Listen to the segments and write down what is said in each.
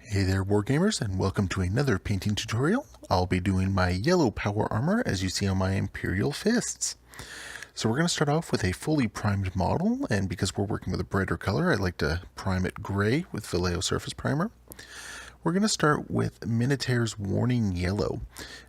Hey there Wargamers, and welcome to another painting tutorial. I'll be doing my yellow power armor as you see on my Imperial Fists. So we're going to start off with a fully primed model, and because we're working with a brighter color, I like to prime it gray with Vallejo Surface Primer. We're going to start with Minotaur's Warning Yellow,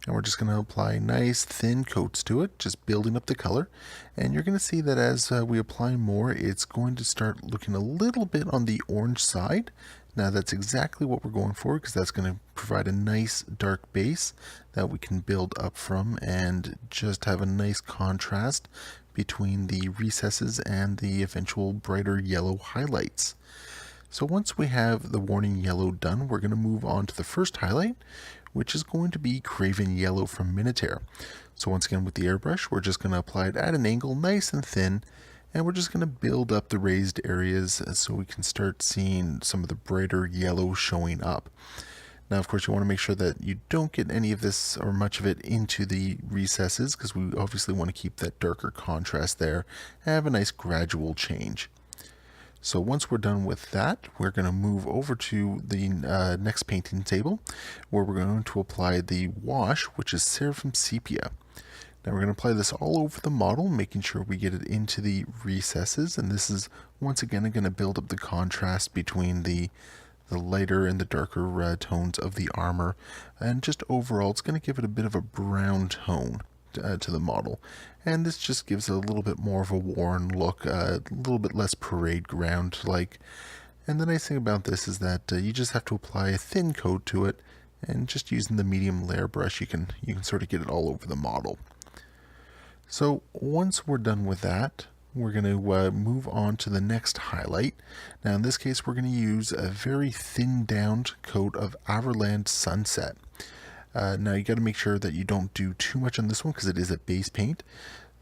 and we're just going to apply nice thin coats to it, just building up the color. And you're going to see that as we apply more, it's going to start looking a little bit on the orange side. Now that's exactly what we're going for, because that's going to provide a nice dark base that we can build up from and just have a nice contrast between the recesses and the eventual brighter yellow highlights. So once we have the warning yellow done, we're going to move on to the first highlight, which is going to be Craven Yellow from Minotaur. So once again with the airbrush, we're just going to apply it at an angle nice and thin, and we're just going to build up the raised areas so we can start seeing some of the brighter yellow showing up. Now, of course, you want to make sure that you don't get any of this or much of it into the recesses, because we obviously want to keep that darker contrast there and have a nice gradual change. So once we're done with that, we're going to move over to the next painting table, where we're going to apply the wash, which is Seraphim Sepia. Now we're going to apply this all over the model, making sure we get it into the recesses, and this is once again going to build up the contrast between the lighter and the darker tones of the armor, and just overall it's going to give it a bit of a brown tone to the model, and this just gives it a little bit more of a worn look, a little bit less parade ground like. And the nice thing about this is that you just have to apply a thin coat to it, and just using the medium layer brush you can sort of get it all over the model. So once we're done with that, we're going to move on to the next highlight. Now in this case we're going to use a very thin downed coat of Averland Sunset. Now you got to make sure that you don't do too much on this one, because it is a base paint.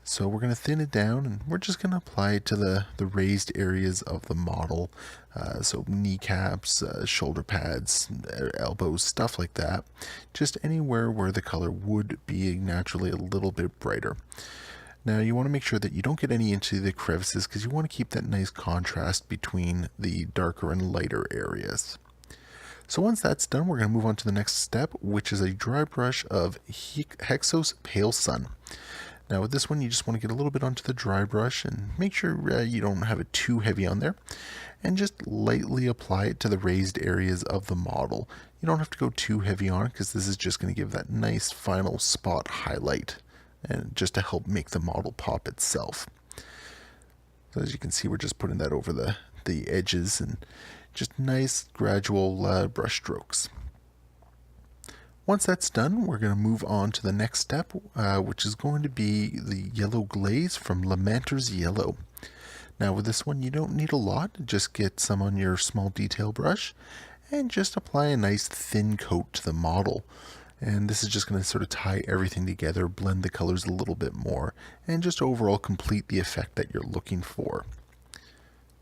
So we're going to thin it down, and we're just going to apply it to the raised areas of the model. So kneecaps, shoulder pads, elbows, stuff like that. Just anywhere where the color would be naturally a little bit brighter. Now you want to make sure that you don't get any into the crevices, because you want to keep that nice contrast between the darker and lighter areas. So once that's done, we're going to move on to the next step, which is a dry brush of Hexos Pale Sun. Now with this one, you just want to get a little bit onto the dry brush and make sure you don't have it too heavy on there, and just lightly apply it to the raised areas of the model. You don't have to go too heavy on it, because this is just going to give that nice final spot highlight, and just to help make the model pop itself. So as you can see, we're just putting that over the edges, and just nice gradual brush strokes. Once that's done, we're going to move on to the next step, which is going to be the yellow glaze from Lamenter's Yellow. Now with this one, you don't need a lot. Just get some on your small detail brush and just apply a nice thin coat to the model. And this is just going to sort of tie everything together, blend the colors a little bit more, and just overall complete the effect that you're looking for.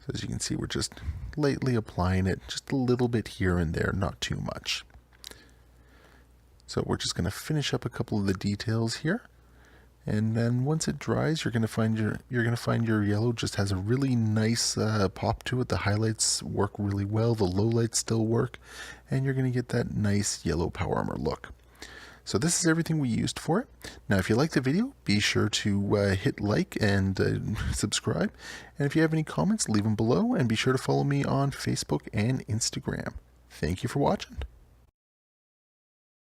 So as you can see, we're just lightly applying it, just a little bit here and there, not too much. So we're just going to finish up a couple of the details here, and then once it dries, you're going to find your yellow just has a really nice pop to it. The highlights work really well, the lowlights still work, and you're going to get that nice yellow power armor look. So this is everything we used for it. Now if you liked the video, be sure to hit like and subscribe. And if you have any comments, leave them below, and be sure to follow me on Facebook and Instagram. Thank you for watching.